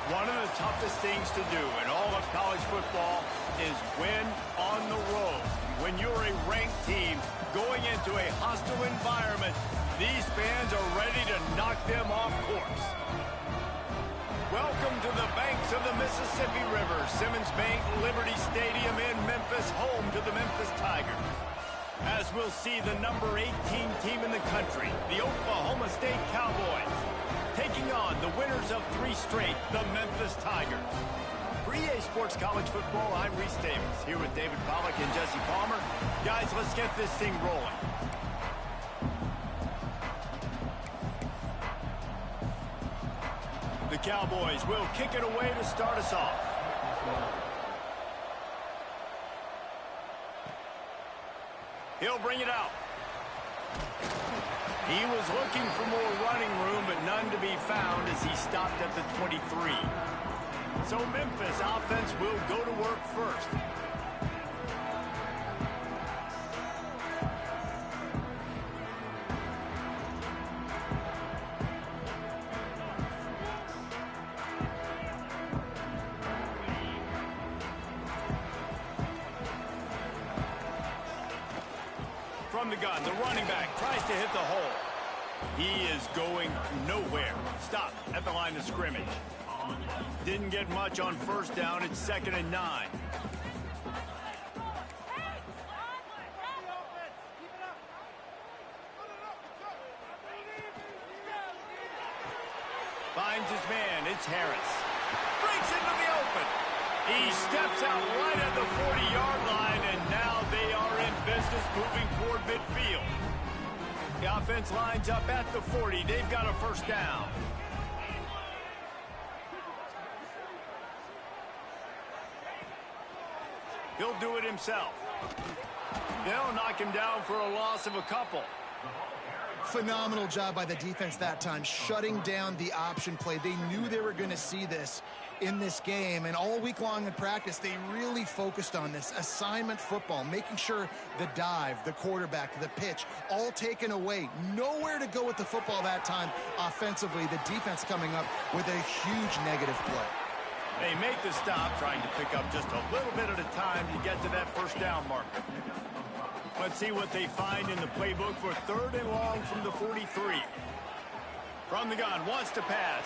One of the toughest things to do in all of college football is win on the road. When you're a ranked team going into a hostile environment, these fans are ready to knock them off course. Welcome to the banks of the Mississippi River, Simmons Bank Liberty Stadium in Memphis, home to the Memphis Tigers. As we'll see the number 18 team in the country, the Oklahoma State Cowboys, taking on the winners of 3 straight, the Memphis Tigers. For EA Sports College Football, I'm Reese Davis, here with David Pollack and Jesse Palmer. Guys, let's get this thing rolling. The Cowboys will kick it away to start us off. He'll bring it out. He was looking for more running room, but none to be found as he stopped at the 23. So Memphis offense will go to work first. From the gun, the running back tries to hit the hole. He is going nowhere. Stop at the line of scrimmage. Didn't get much on first down. It's 2nd and 9. Finds his man. It's Harris. Breaks into the open. He steps out right at the 40-yard line, and now they are in business moving toward midfield. The offense lines up at the 40. They've got a first down. He'll do it himself. They'll knock him down for a loss of a couple. Phenomenal job by the defense that time, shutting down the option play. They knew they were going to see this in this game, and all week long in practice, they really focused on this assignment football, making sure the dive, the quarterback, the pitch, all taken away. Nowhere to go with the football that time offensively. The defense coming up with a huge negative play. They make the stop, trying to pick up just a little bit at a time to get to that first down marker. Let's see what they find in the playbook for 3rd and long from the 43. From the gun, wants to pass.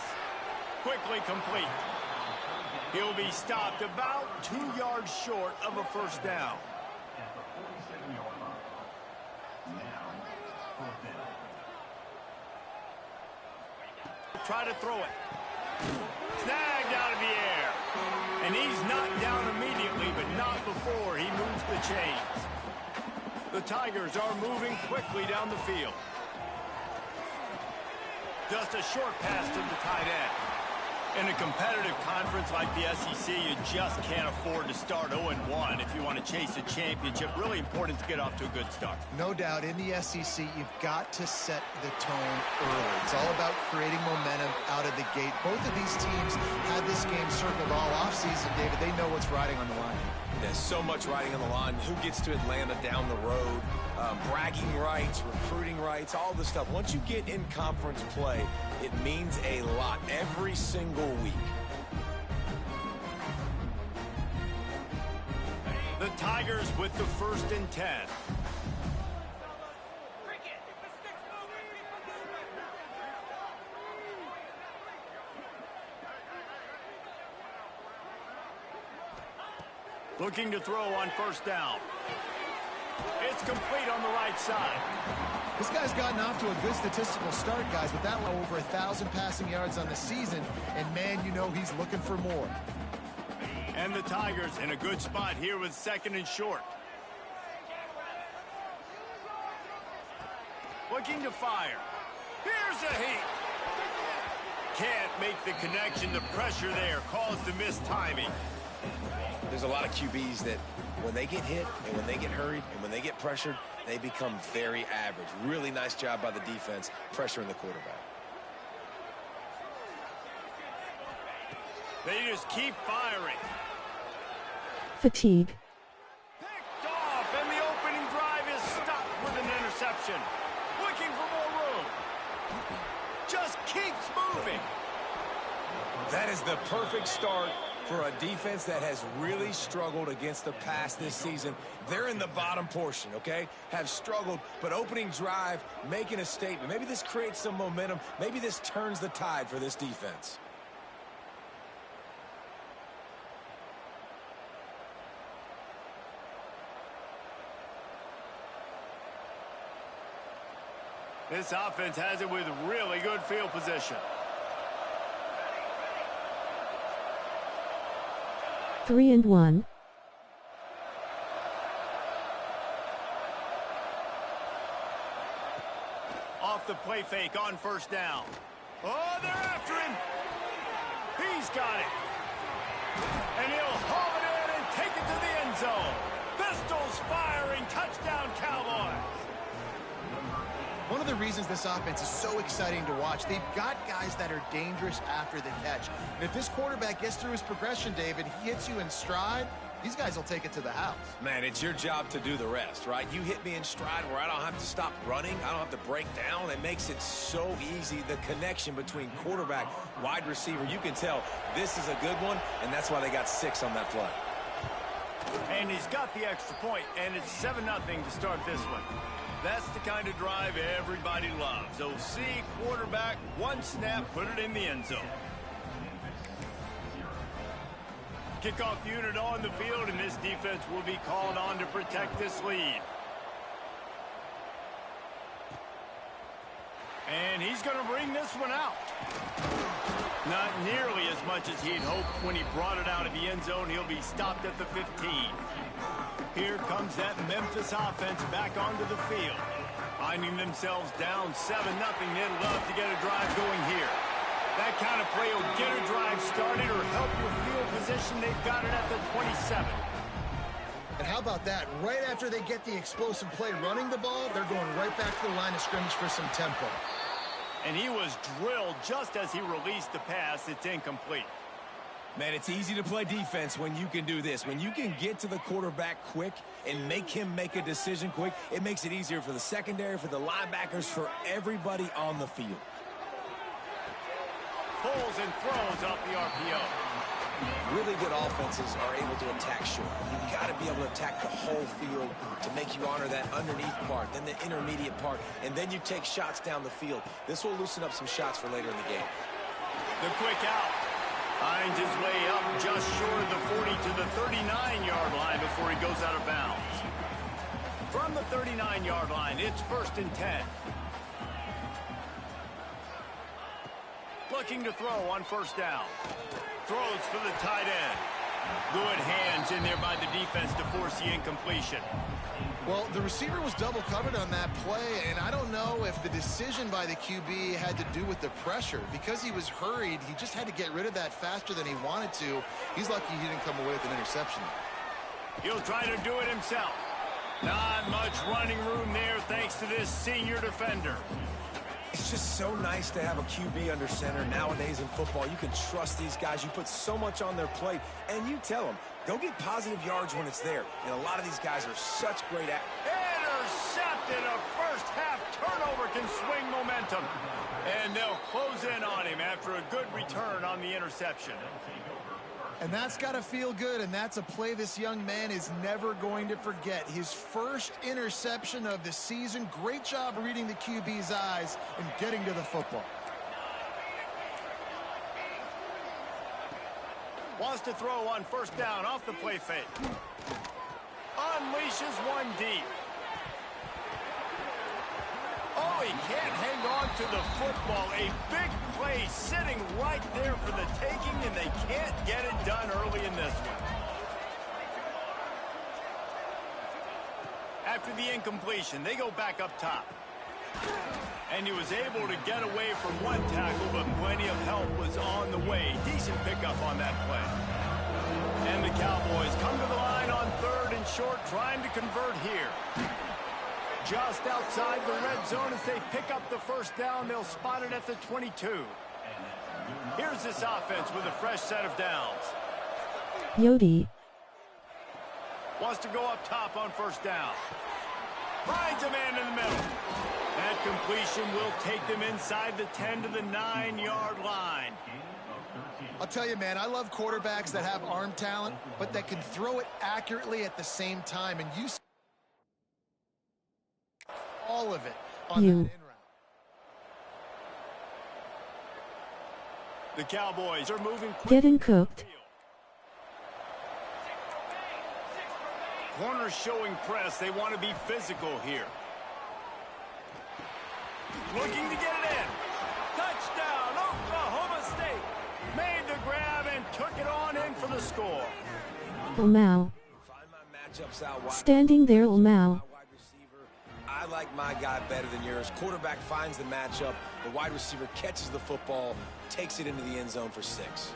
Quickly complete. He'll be stopped about 2 yards short of a first down. Try to throw it. Snagged out of the air. And he's knocked down immediately, but not before he moves the chains. The Tigers are moving quickly down the field. Just a short pass to the tight end. In a competitive conference like the SEC, you just can't afford to start 0-1 if you want to chase a championship. Really important to get off to a good start. No doubt, in the SEC, you've got to set the tone early. It's all about creating momentum out of the gate. Both of these teams had this game circled all offseason, David. They know what's riding on the line. There's so much riding on the line. Who gets to Atlanta down the road? Bragging rights, recruiting rights, all this stuff. Once you get in conference play, it means a lot every single week. The Tigers with the 1st and 10. Looking to throw on first down. It's complete on the right side. This guy's gotten off to a good statistical start, guys, with that over 1,000 passing yards on the season, and man, you know he's looking for more. And the Tigers in a good spot here with 2nd and short. Looking to fire. Here's a heat. Can't make the connection. The pressure there caused the missed timing. There's a lot of QBs that when they get hit and when they get hurried and when they get pressured, they become very average. Really nice job by the defense, pressuring the quarterback. They just keep firing. Fatigue. Picked off, and the opening drive is stopped with an interception. Looking for more room. Just keeps moving. That is the perfect start for a defense that has really struggled against the pass this season. They're in the bottom portion, okay? Have struggled, but opening drive, making a statement. Maybe this creates some momentum. Maybe this turns the tide for this defense. This offense has it with really good field position. 3-1. Off the play fake on first down. Oh, they're after him. He's got it. And he'll haul it in and take it to the end zone. Pistols firing. Touchdown, Cowboys. One of the reasons this offense is so exciting to watch, they've got guys that are dangerous after the catch. And if this quarterback gets through his progression, David, he hits you in stride, these guys will take it to the house. Man, it's your job to do the rest, right? You hit me in stride where I don't have to stop running. I don't have to break down. It makes it so easy, the connection between quarterback, wide receiver. You can tell this is a good one, and that's why they got 6 on that play. And he's got the extra point, and it's 7-0 to start this one. That's the kind of drive everybody loves. OC, quarterback, one snap, put it in the end zone. Kickoff unit on the field, and this defense will be called on to protect this lead. And he's going to bring this one out. Not nearly as much as he'd hoped when he brought it out of the end zone. He'll be stopped at the 15. Here comes that Memphis offense back onto the field. Finding themselves down 7-0, they'd love to get a drive going here. That kind of play will get a drive started or help your field position. They've got it at the 27. And how about that? Right after they get the explosive play running the ball, they're going right back to the line of scrimmage for some tempo. And he was drilled just as he released the pass. It's incomplete. Man, it's easy to play defense when you can do this. When you can get to the quarterback quick and make him make a decision quick, it makes it easier for the secondary, for the linebackers, for everybody on the field. Pulls and throws off the RPO. Really good offenses are able to attack short. You've got to be able to attack the whole field to make you honor that underneath part, then the intermediate part, and then you take shots down the field. This will loosen up some shots for later in the game. The quick out. Finds his way up just short of the 40 to the 39-yard line before he goes out of bounds. From the 39-yard line, it's 1st and 10. Looking to throw on first down. Throws for the tight end. Good hands in there by the defense to force the incompletion. Well, the receiver was double covered on that play, and I don't know if the decision by the QB had to do with the pressure. Because he was hurried, he just had to get rid of that faster than he wanted to. He's lucky he didn't come away with an interception. He'll try to do it himself. Not much running room there thanks to this senior defender. It's just so nice to have a QB under center nowadays in football. You can trust these guys. You put so much on their plate, and you tell them, go get positive yards when it's there. And a lot of these guys are such great at... Intercepted! A first-half turnover can swing momentum. And they'll close in on him after a good return on the interception. And that's got to feel good, and that's a play this young man is never going to forget. His first interception of the season. Great job reading the QB's eyes and getting to the football. Wants to throw on first down off the play fake. Unleashes one deep. Oh, he can't hang on to the football. A big play sitting right there for the taking, and they can't get it done early in this one. After the incompletion, they go back up top. And he was able to get away from one tackle, but plenty of help was on the way. Decent pickup on that play. And the Cowboys come to the line on 3rd and short, trying to convert here. Just outside the red zone as they pick up the first down. They'll spot it at the 22. Here's this offense with a fresh set of downs. Yodi. Wants to go up top on first down. Finds a man in the middle. That completion will take them inside the 10 to the 9-yard line. I'll tell you, man, I love quarterbacks that have arm talent, but that can throw it accurately at the same time. And you see all of it on that in route. The Cowboys are moving quick. Getting cooked. Corners showing press. They want to be physical here. Looking to get it in. Touchdown, Oklahoma State. Made the grab and took it on in for the score. Olmao. Standing there, Olmao. I like my guy better than yours. Quarterback finds the matchup. The wide receiver catches the football, takes it into the end zone for 6.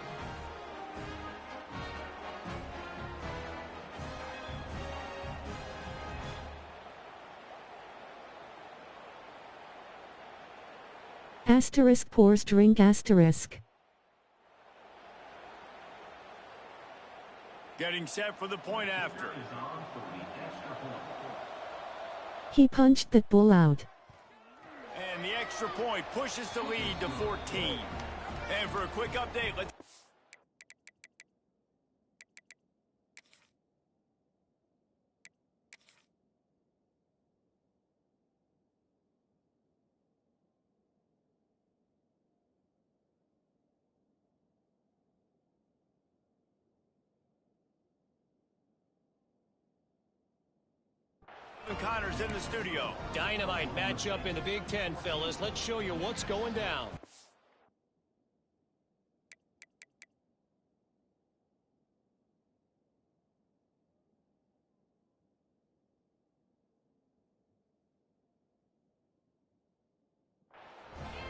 Asterisk pours drink asterisk. Getting set for the point after. He punched that bull out. And the extra point pushes the lead to 14. And for a quick update, let's... Connor's in the studio. Dynamite matchup in the Big Ten, fellas. Let's show you what's going down.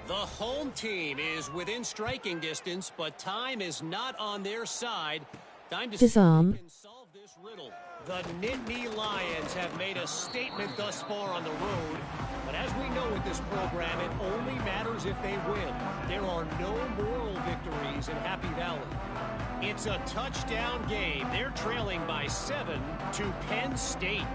The home team is within striking distance, but time is not on their side. Time to see if they can solve this riddle. The Nittany Lions have made a statement thus far on the road, but as we know with this program, it only matters if they win. There are no moral victories in Happy Valley. It's a touchdown game. They're trailing by 7 to Penn State.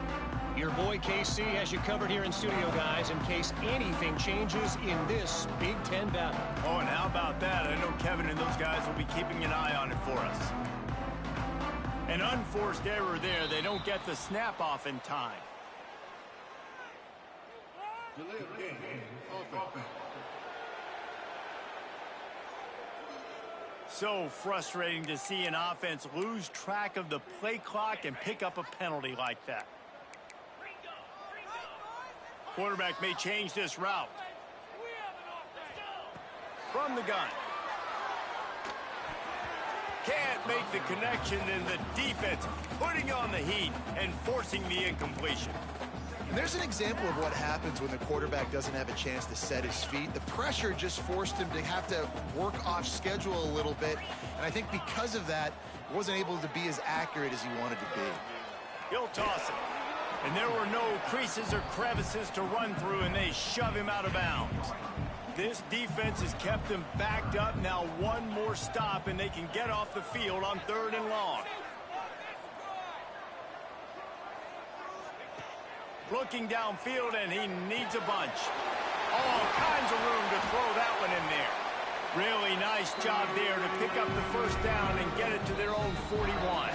Your boy KC has you covered here in studio, guys, in case anything changes in this Big Ten battle. Oh, and how about that? I know Kevin and those guys will be keeping an eye on it for us. An unforced error there. They don't get the snap off in time. So frustrating to see an offense lose track of the play clock and pick up a penalty like that. Quarterback may change this route. From the gun. Can't make the connection, and the defense putting on the heat and forcing the incompletion. And there's an example of what happens when the quarterback doesn't have a chance to set his feet. The pressure just forced him to have to work off schedule a little bit. And I think because of that, he wasn't able to be as accurate as he wanted to be. He'll toss it. And there were no creases or crevices to run through, and they shove him out of bounds. This defense has kept them backed up. Now one more stop, and they can get off the field on 3rd and long. Looking downfield, and he needs a bunch. All kinds of room to throw that one in there. Really nice job there to pick up the first down and get it to their own 41.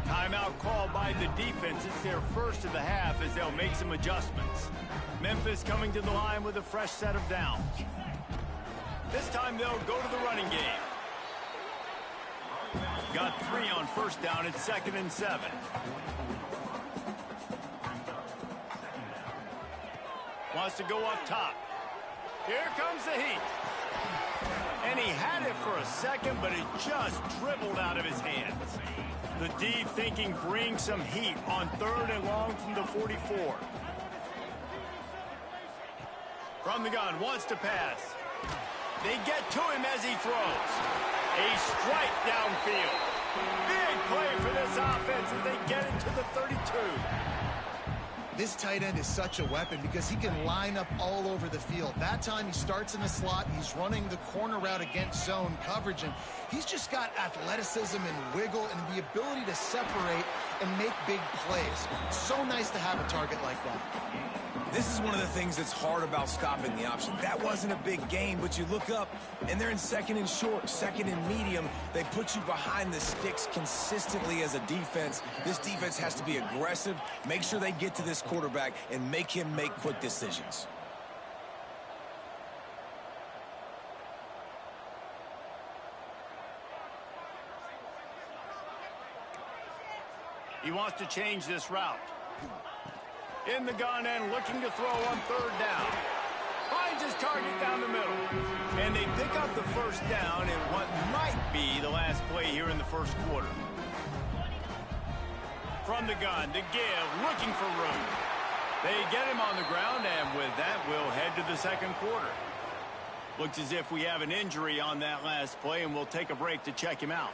Timeout called by the defense. It's their first of the half as they'll make some adjustments. Memphis coming to the line with a fresh set of downs. This time they'll go to the running game. Got 3 on first down. It's 2nd and 7. Wants to go up top. Here comes the heat. And he had it for a second, but it just dribbled out of his hands. The D thinking bring some heat on 3rd and long from the 44. From the gun, wants to pass. They get to him as he throws. A strike downfield. Big play for this offense as they get it to the 32. This tight end is such a weapon because he can line up all over the field. That time he starts in the slot, he's running the corner route against zone coverage, and he's just got athleticism and wiggle and the ability to separate and make big plays. It's so nice to have a target like that. This is one of the things that's hard about stopping the option. That wasn't a big gain, but you look up, and they're in second and short, second and medium. They put you behind the sticks consistently as a defense. This defense has to be aggressive, make sure they get to this quarterback, and make him make quick decisions. He wants to change this route. In the gun and looking to throw on third down. Finds his target down the middle. And they pick up the first down in what might be the last play here in the first quarter. From the gun to give, looking for room. They get him on the ground, and with that, we'll head to the second quarter. Looks as if we have an injury on that last play, and we'll take a break to check him out.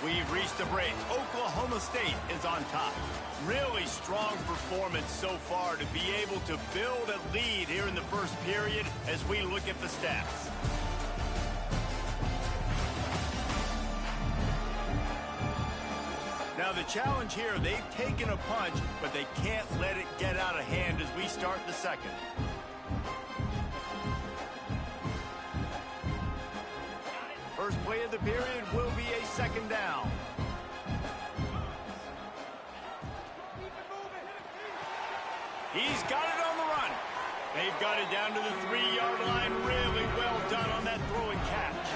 We've reached the break. Oklahoma State is on top. Really strong performance so far to be able to build a lead here in the first period as we look at the stats. Now the challenge here, they've taken a punch, but they can't let it get out of hand as we start the second. First play of the period will be a second down. He's got it on the run. They've got it down to the 3-yard line. Really well done on that throw and catch.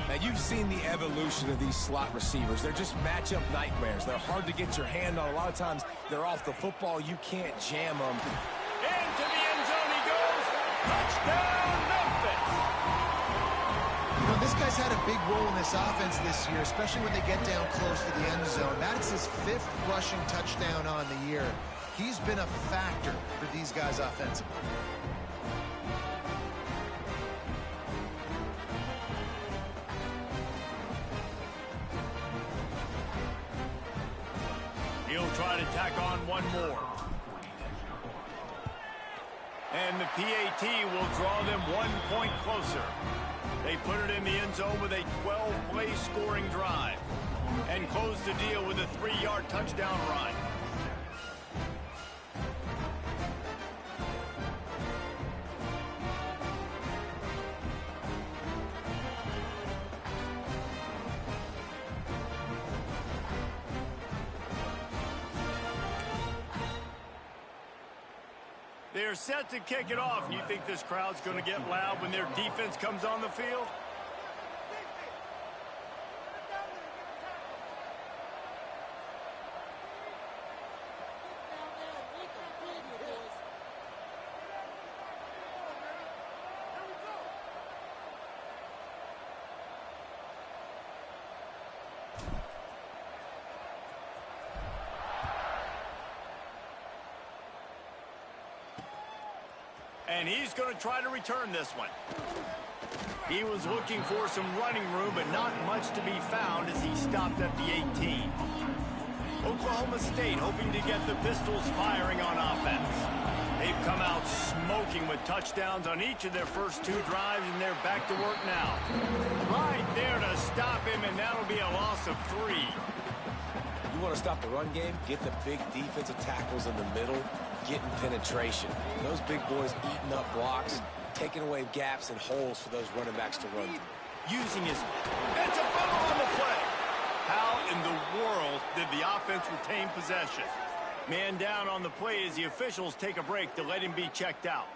Now, you've seen the evolution of these slot receivers. They're just matchup nightmares. They're hard to get your hand on. A lot of times, they're off the football. You can't jam them. Into the end zone he goes. Touchdown, Memphis. You know, this guy's had a big role in this offense this year, especially when they get down close to the end zone. That's his 5th rushing touchdown on the year. He's been a factor for these guys offensively. He'll try to tack on one more. And the PAT will draw them 1 point closer. They put it in the end zone with a 12-play scoring drive and close the deal with a 3-yard touchdown run. They're set to kick it off. You think this crowd's going to get loud when their defense comes on the field? And he's going to try to return this one. He was looking for some running room, but not much to be found as he stopped at the 18. Oklahoma State hoping to get the Pistols firing on offense. They've come out smoking with touchdowns on each of their first 2 drives, and they're back to work now. Right there to stop him, and that'll be a loss of 3. You want to stop the run game? Get the big defensive tackles in the middle, getting penetration. Those big boys eating up blocks, taking away gaps and holes for those running backs to run through. Using his... It's a fumble on the play. How in the world did the offense retain possession? Man down on the play as the officials take a break to let him be checked out.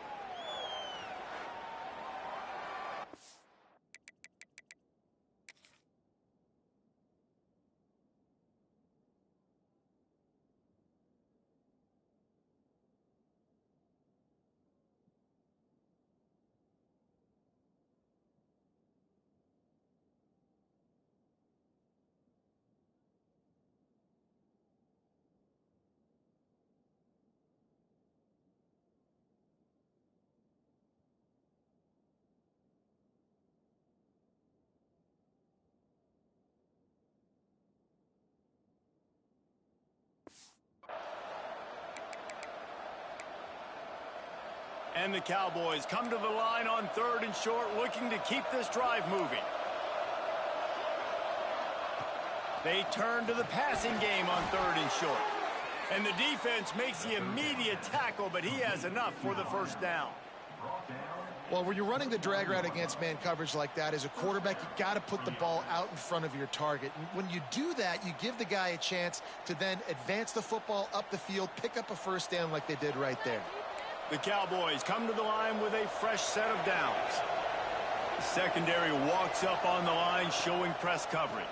And the Cowboys come to the line on 3rd and short, looking to keep this drive moving. They turn to the passing game on 3rd and short. And the defense makes the immediate tackle, but he has enough for the first down. Well, when you're running the drag route against man coverage like that, as a quarterback, you got to put the ball out in front of your target. And when you do that, you give the guy a chance to then advance the football up the field, pick up a first down like they did right there. The Cowboys come to the line with a fresh set of downs. The secondary walks up on the line, showing press coverage.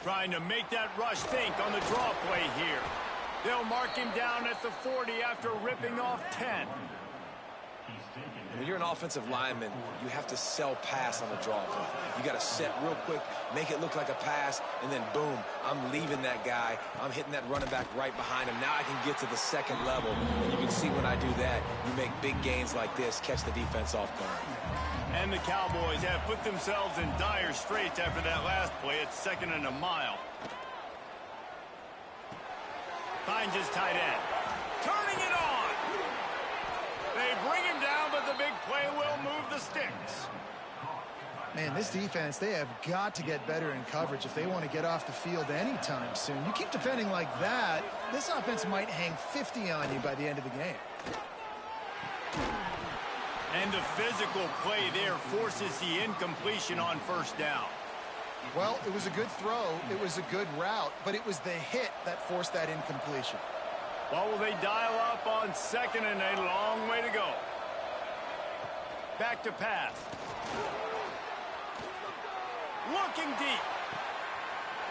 Trying to make that rush think on the draw play here. They'll mark him down at the 40 after ripping off 10. When you're an offensive lineman, you have to sell pass on the draw play. You got to set real quick, make it look like a pass, and then boom, I'm leaving that guy. I'm hitting that running back right behind him. Now I can get to the second level, and you can see when I do that, you make big gains like this, catch the defense off guard. And the Cowboys have put themselves in dire straits after that last play. It's 2nd and a mile. Finds his tight end. Turning it on. They bring him down, but the big play will move the sticks. Man, this defense, they have got to get better in coverage if they want to get off the field anytime soon. You keep defending like that, this offense might hang 50 on you by the end of the game. And the physical play there forces the incompletion on 1st down. Well, it was a good throw. It was a good route, but it was the hit that forced that incompletion. Well, will they dial up on 2nd and a long way to go? Back to pass. Looking deep.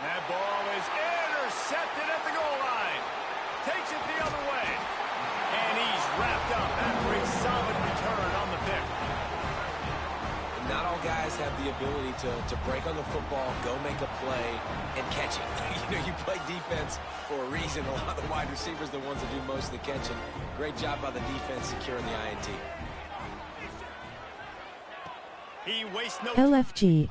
That ball is intercepted at the goal line. Takes it the other way. And he's wrapped up after a solid return on the pick. Not all guys have the ability to break on the football, go make a play, and catch it. You know, you play defense for a reason. A lot of the wide receivers are the ones that do most of the catching. Great job by the defense securing the INT. He wastes no LFG.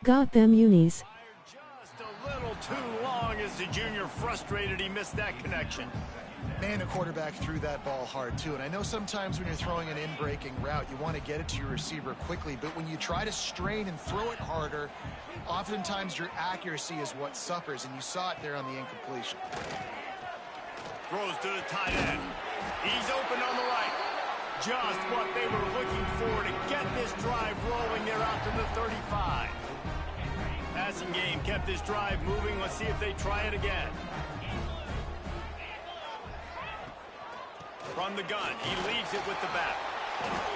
Got them unis. just a little too long as the junior frustrated he missed that connection. Man, a quarterback threw that ball hard, too. And I know sometimes when you're throwing an in-breaking route, you want to get it to your receiver quickly. But when you try to strain and throw it harder, oftentimes your accuracy is what suffers. And you saw it there on the incompletion. Throws to the tight end. He's open on the right. Just what they were looking for to get this drive rolling. They're out to the 35. Passing game kept this drive moving. Let's see if they try it again. From the gun, he leaves it with the back.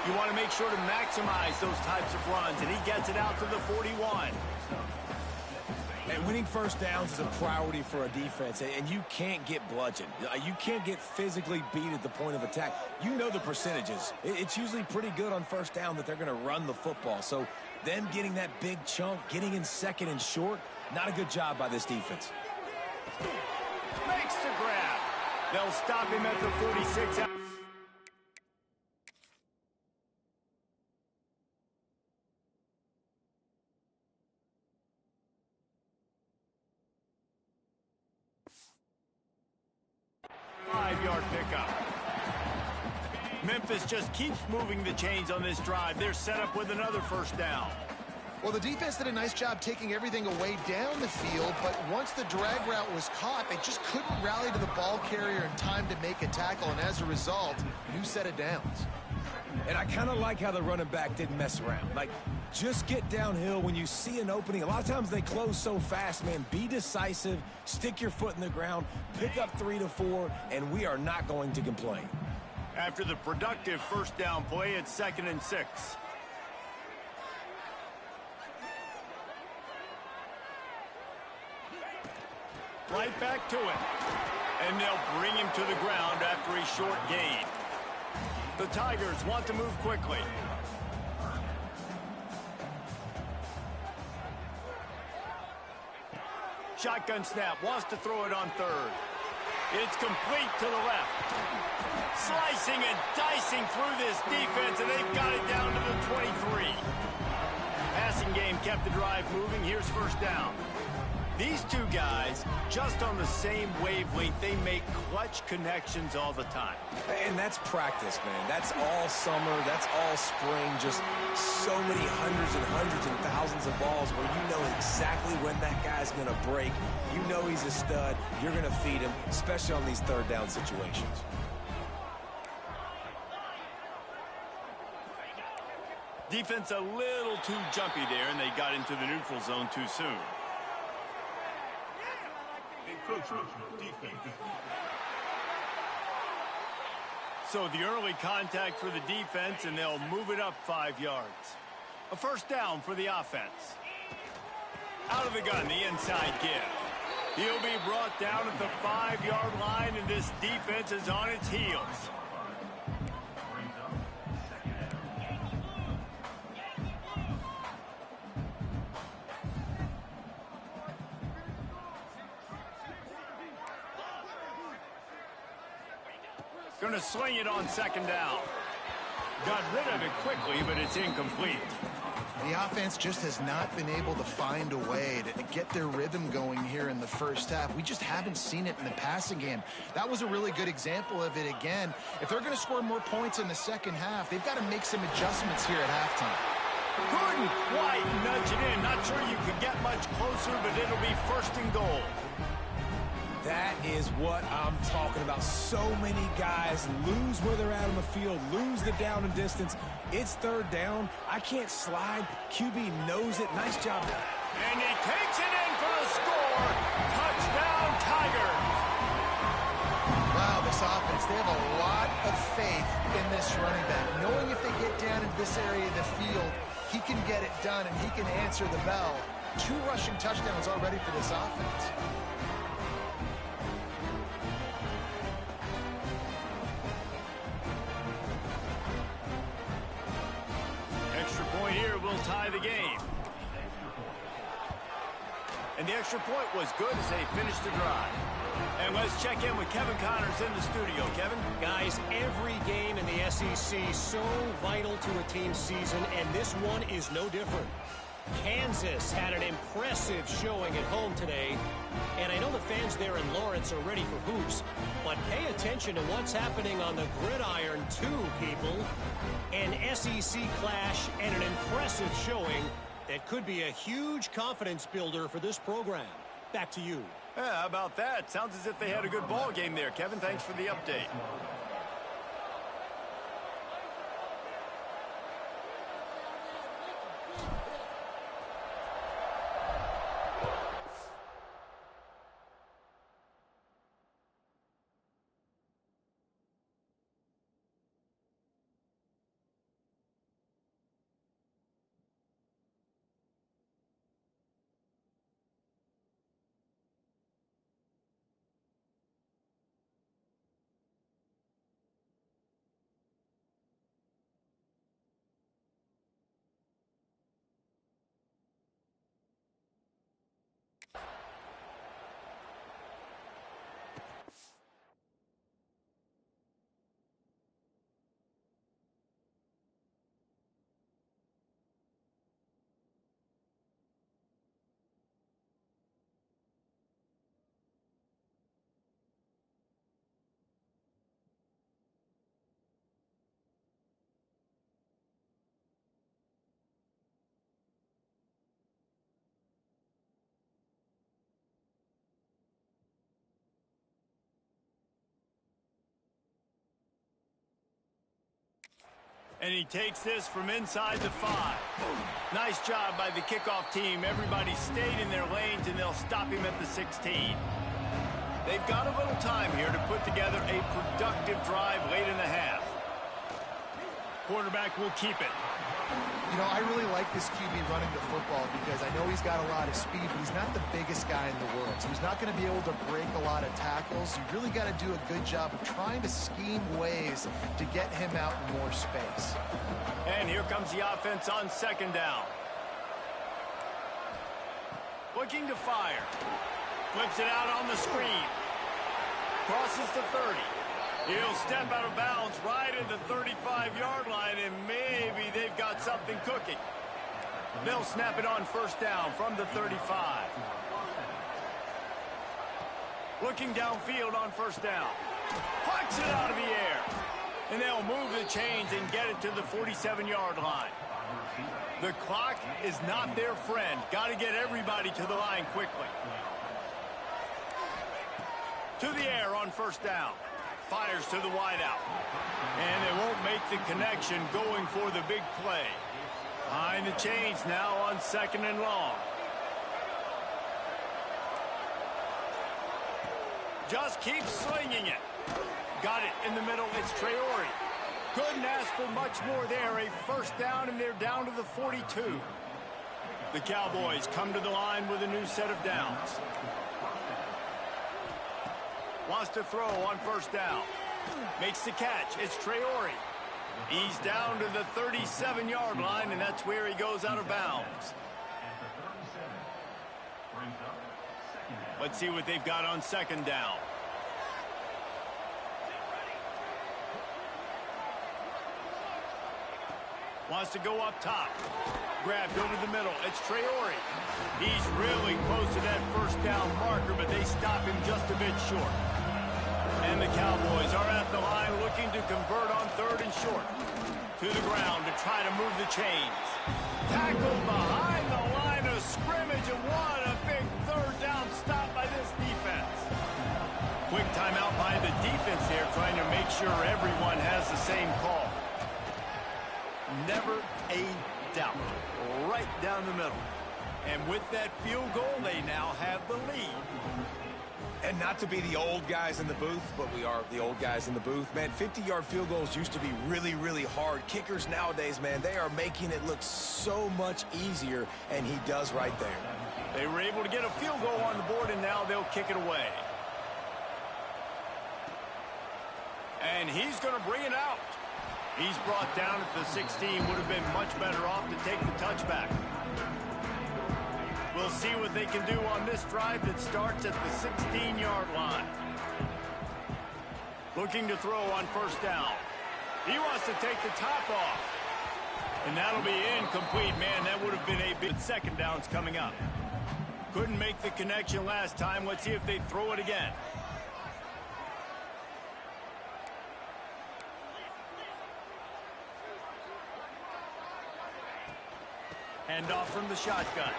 You want to make sure to maximize those types of runs, and he gets it out to the 41. And winning first downs is a priority for a defense, and you can't get bludgeoned. You can't get physically beat at the point of attack. You know the percentages. It's usually pretty good on 1st down that they're going to run the football. So them getting that big chunk, getting in 2nd and short, not a good job by this defense. Makes the grab. They'll stop him at the 46. Five-yard pickup. Memphis just keeps moving the chains on this drive. They're set up with another 1st down. Well, the defense did a nice job taking everything away down the field, but once the drag route was caught, they just couldn't rally to the ball carrier in time to make a tackle, and as a result, new set of downs. And I kind of like how the running back didn't mess around. Like, just get downhill when you see an opening. A lot of times they close so fast, man. Be decisive, stick your foot in the ground, pick up 3 to 4, and we are not going to complain. After the productive 1st down play, it's 2nd and 6. Right back to it. And they'll bring him to the ground after a short gain. The Tigers want to move quickly. Shotgun snap, wants to throw it on 3rd. It's complete to the left. Slicing and dicing through this defense, and they've got it down to the 23. Passing game kept the drive moving. Here's 1st down. These two guys, just on the same wavelength, they make clutch connections all the time. And that's practice, man. That's all summer. That's all spring. Just so many hundreds and thousands of balls where you know exactly when that guy's going to break. You know he's a stud. You're going to feed him, especially on these third down situations. Defense a little too jumpy there, and they got into the neutral zone too soon. So the early contact for the defense, and they'll move it up 5 yards. A first down for the offense. Out of the gun, the inside give. He'll be brought down at the 5-yard line, and this defense is on its heels. Going to swing it on second down. Got rid of it quickly, but it's incomplete. The offense just has not been able to find a way to get their rhythm going here in the first half. We just haven't seen it in the passing game. That was a really good example of it again. If they're going to score more points in the second half, they've got to make some adjustments here at halftime. Couldn't quite nudge it in. Not sure you could get much closer, but it'll be first and goal. That is what I'm talking about. So many guys lose where they're at on the field, lose the down and distance. It's third down. I can't slide. QB knows it. Nice job. And he takes it in for the score. Touchdown, Tigers. Wow, this offense, they have a lot of faith in this running back. Knowing if they get down into this area of the field, he can get it done and he can answer the bell. 2 rushing touchdowns already for this offense. Here will tie the game. And the extra point was good as they finished the drive. And let's check in with Kevin Connors in the studio. Kevin? Guys, every game in the SEC so vital to a team's season, and this one is no different. Kansas had an impressive showing at home today, and I know the fans there in Lawrence are ready for hoops, but pay attention to what's happening on the gridiron too, people. An SEC clash and an impressive showing that could be a huge confidence builder for this program. Back to you. Yeah, how about that? Sounds as if they had a good ball game there, Kevin. Thanks for the update. And he takes this from inside the 5. Nice job by the kickoff team. Everybody stayed in their lanes, and they'll stop him at the 16. They've got a little time here to put together a productive drive late in the half. Quarterback will keep it. You know, I really like this QB running the football because I know he's got a lot of speed, but he's not the biggest guy in the world. So he's not going to be able to break a lot of tackles. You really got to do a good job of trying to scheme ways to get him out in more space. And here comes the offense on second down. Looking to fire. Flips it out on the screen. Crosses the 30. He'll step out of bounds right at the 35-yard line, and maybe they've got something cooking. They'll snap it on first down from the 35. Looking downfield on first down. Pucks it out of the air. And they'll move the chains and get it to the 47-yard line. The clock is not their friend. Got to get everybody to the line quickly. To the air on first down. Fires to the wideout. And they won't make the connection going for the big play. Behind the chains now on 2nd and long. Just keep slinging it. Got it in the middle. It's Traore. Couldn't ask for much more there. A first down, and they're down to the 42. The Cowboys come to the line with a new set of downs. Wants to throw on first down. Makes the catch. It's Traore. He's down to the 37-yard line, and that's where he goes out of bounds. Let's see what they've got on 2nd down. Wants to go up top. Grabbed over the middle. It's Traore. He's really close to that first down marker, but they stop him just a bit short. And the Cowboys are at the line looking to convert on 3rd and short. To the ground to try to move the chains. Tackled behind the line of scrimmage, and what a big 3rd down stop by this defense. Quick timeout by the defense here, trying to make sure everyone has the same call. Never a doubt. Right down the middle. And with that field goal, they now have the lead. And not to be the old guys in the booth, but we are the old guys in the booth. Man, 50-yard field goals used to be really, really hard. Kickers nowadays, man, they are making it look so much easier, and he does right there. They were able to get a field goal on the board, and now they'll kick it away. And he's going to bring it out. He's brought down at the 16. Would have been much better off to take the touchback. We'll see what they can do on this drive that starts at the 16-yard line. Looking to throw on first down. He wants to take the top off. And that'll be incomplete. Man, that would have been a big 2nd down's coming up. Couldn't make the connection last time. Let's see if they throw it again. Hand off from the shotgun.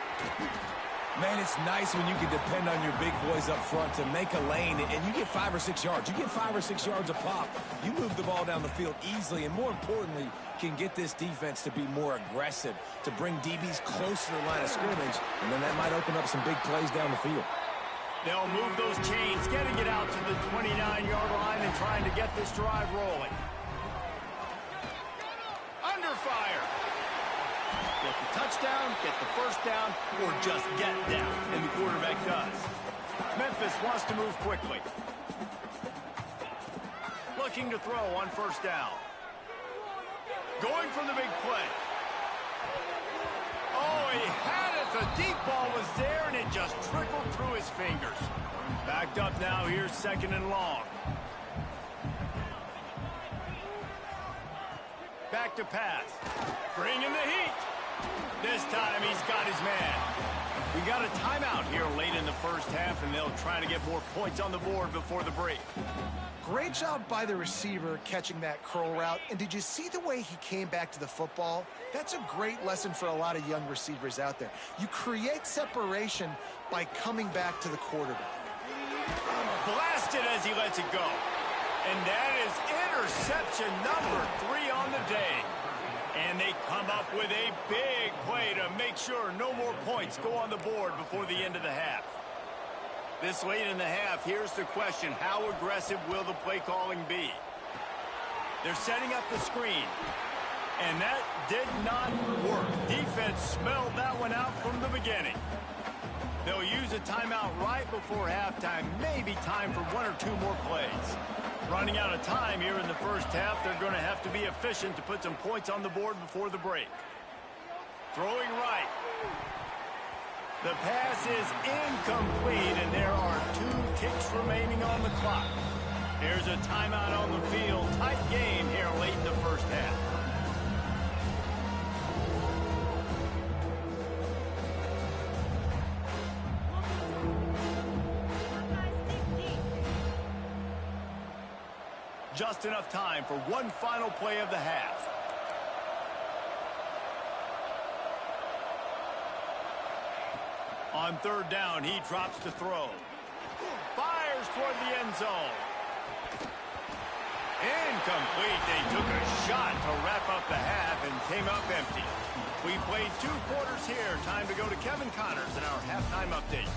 Man, it's nice when you can depend on your big boys up front to make a lane, and you get 5 or 6 yards. You get 5 or 6 yards a pop. You move the ball down the field easily, and more importantly, can get this defense to be more aggressive, to bring DBs close to the line of scrimmage, and then that might open up some big plays down the field. They'll move those chains, getting it out to the 29-yard line and trying to get this drive rolling. Under fire. Get the touchdown, get the first down, or just get down, and the quarterback does. Memphis wants to move quickly. Looking to throw on first down. Going for the big play. Oh, he had it. The deep ball was there, and it just trickled through his fingers. Backed up now. Here's 2nd and long. Back to pass. Bringing the heat. This time he's got his man. We got a timeout here late in the first half, and they'll try to get more points on the board before the break. Great job by the receiver catching that curl route. And did you see the way he came back to the football? That's a great lesson for a lot of young receivers out there. You create separation by coming back to the quarterback. Blasted as he lets it go. And that is interception number 3 on the day. And they come up with a big play to make sure no more points go on the board before the end of the half. This late in the half, here's the question. How aggressive will the play calling be? They're setting up the screen. And that did not work. Defense smelled that one out from the beginning. They'll use a timeout right before halftime. Maybe time for 1 or 2 more plays. Running out of time here in the first half. They're going to have to be efficient to put some points on the board before the break. Throwing right. The pass is incomplete, and there are 2 ticks remaining on the clock. Here's a timeout on the field. Tight game here late in the first half. Just enough time for one final play of the half. On third down, he drops to throw. Fires toward the end zone. Incomplete. They took a shot to wrap up the half and came up empty. We played 2 quarters here. Time to go to Kevin Connors in our halftime update.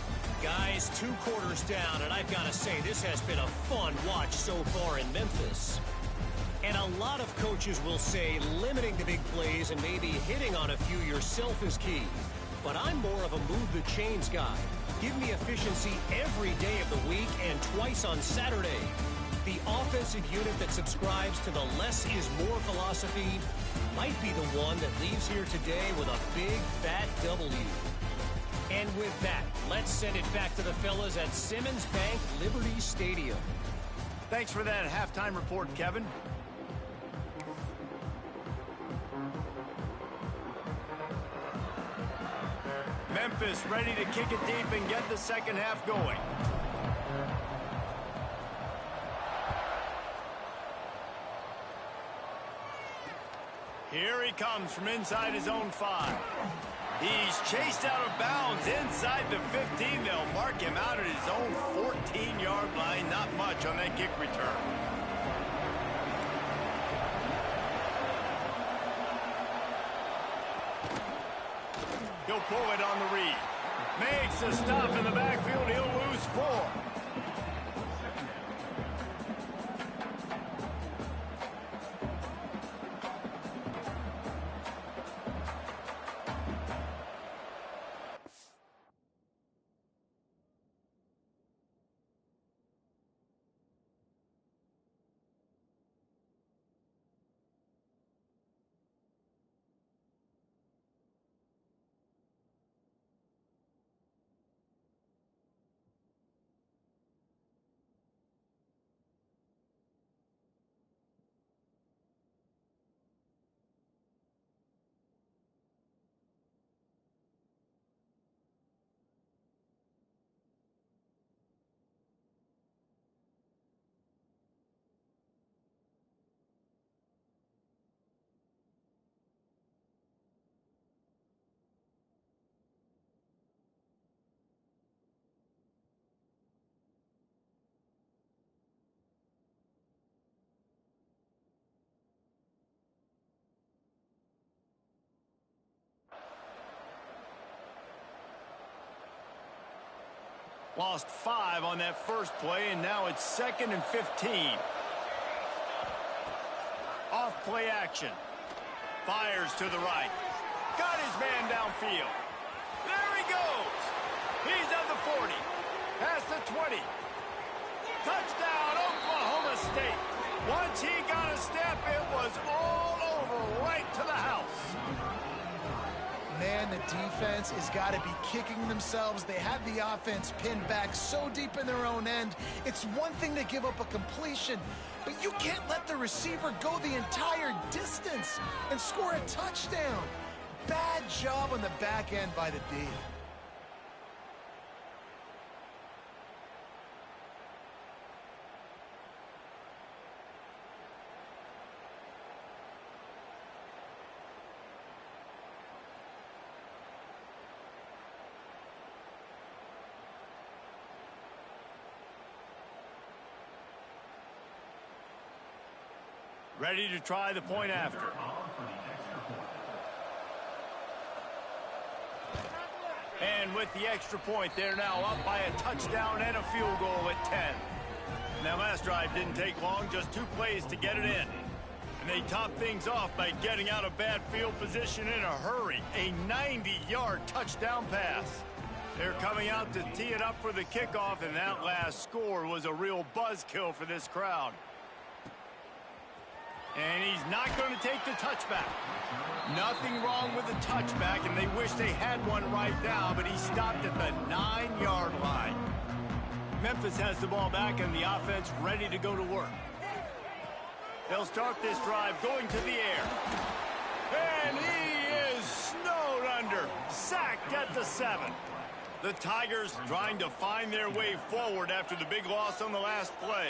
Guys, 2 quarters down, and I've got to say, this has been a fun watch so far in Memphis. And a lot of coaches will say limiting the big plays and maybe hitting on a few yourself is key. But I'm more of a move the chains guy. Give me efficiency every day of the week and twice on Saturday. The offensive unit that subscribes to the less is more philosophy might be the one that leaves here today with a big, fat W. And with that, let's send it back to the fellas at Simmons Bank Liberty Stadium. Thanks for that halftime report, Kevin. Memphis ready to kick it deep and get the second half going. Here he comes from inside his own 5. He's chased out of bounds inside the 15. They'll mark him out at his own 14-yard line. Not much on that kick return. He'll pull it on the read. Makes a stop in the backfield. He'll lose 4. Lost 5 on that first play, and now it's 2nd and 15. Off play action. Fires to the right. Got his man downfield. There he goes. He's at the 40. Past the 20. Touchdown, Oklahoma State. Once he got a step, it was all over right to the house. Man, the defense has got to be kicking themselves. They had the offense pinned back so deep in their own end. It's one thing to give up a completion, but you can't let the receiver go the entire distance and score a touchdown. Bad job on the back end by the D. Ready to try the point after. And with the extra point, they're now up by a touchdown and a field goal at 10. Now, last drive didn't take long, just 2 plays to get it in. And they top things off by getting out of bad field position in a hurry. A 90-yard touchdown pass. They're coming out to tee it up for the kickoff, and that last score was a real buzzkill for this crowd. And he's not going to take the touchback. Nothing wrong with the touchback, and they wish they had one right now, but he stopped at the 9-yard line. Memphis has the ball back, and the offense ready to go to work. They'll start this drive going to the air. And he is snowed under. Sacked at the 7. The Tigers trying to find their way forward after the big loss on the last play.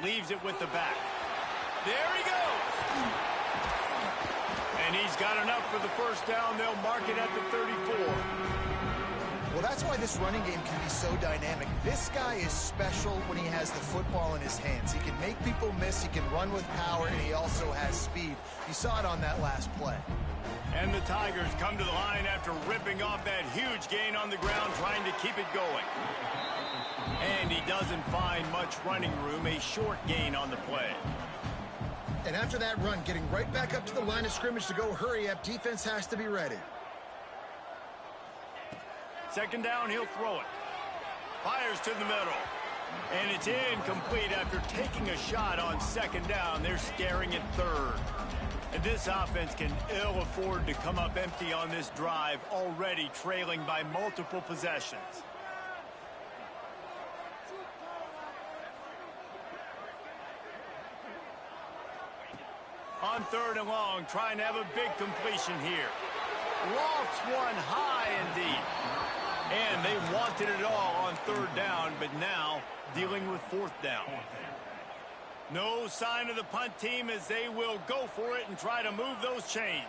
Leaves it with the back. There he goes. And he's got enough for the first down. They'll mark it at the 34. Well, that's why this running game can be so dynamic. This guy is special when he has the football in his hands. He can make people miss, he can run with power, and he also has speed. You saw it on that last play. And the Tigers come to the line after ripping off that huge gain on the ground, trying to keep it going. And he doesn't find much running room, a short gain on the play. And after that run, getting right back up to the line of scrimmage to go hurry up, defense has to be ready. Second down, he'll throw it. Fires to the middle. And it's incomplete after taking a shot on second down. They're scaring it third. And this offense can ill afford to come up empty on this drive, already trailing by multiple possessions. On third and long, trying to have a big completion here. Lofts one high and deep. And they wanted it all on third down, but now dealing with fourth down. No sign of the punt team as they will go for it and try to move those chains.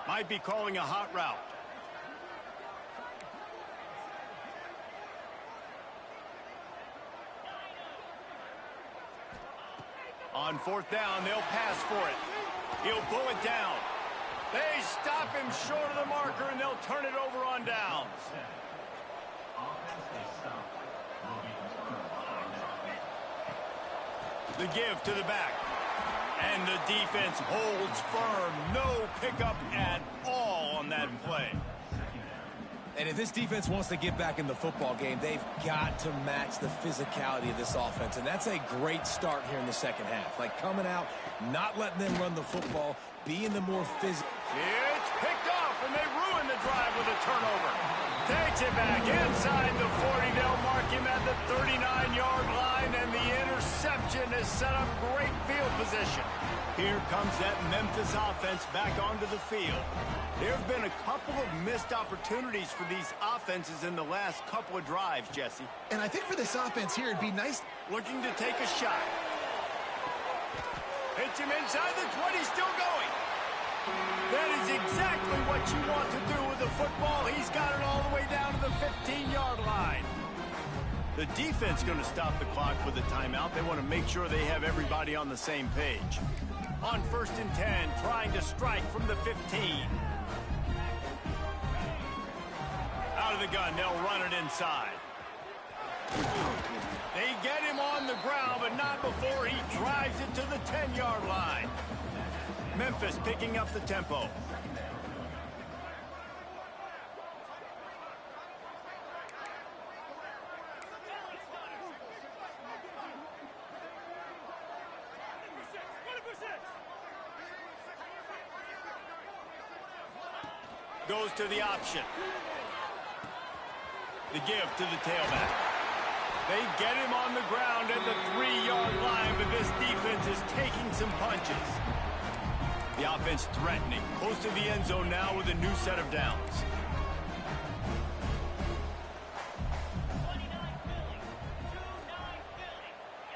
Might be calling a hot route. On fourth down, they'll pass for it. He'll pull it down. They stop him short of the marker, and they'll turn it over on downs. The give to the back. And the defense holds firm. No pickup at all on that play. And if this defense wants to get back in the football game, they've got to match the physicality of this offense. And that's a great start here in the second half. Like coming out, not letting them run the football, being the more physical. It's picked off, and they ruin the drive with a turnover. Takes it back inside the 40. They'll mark him at the 39-yard line, and the interception has set up great field position. Here comes that Memphis offense back onto the field. There have been a couple of missed opportunities for these offenses in the last couple of drives, Jesse. And I think for this offense here, it'd be nice. Looking to take a shot. Hits him inside the 20, still going. That is exactly what you want to do with the football. He's got it all the way down to the 15-yard line. The defense going to stop the clock with a timeout. They want to make sure they have everybody on the same page. On 1st and 10, trying to strike from the 15. Out of the gun, they'll run it inside. They get him on the ground, but not before he drives it to the 10-yard line. Memphis picking up the tempo. Goes to the option. The give to the tailback. They get him on the ground at the 3-yard line, but this defense is taking some punches. The offense threatening, close to the end zone now with a new set of downs.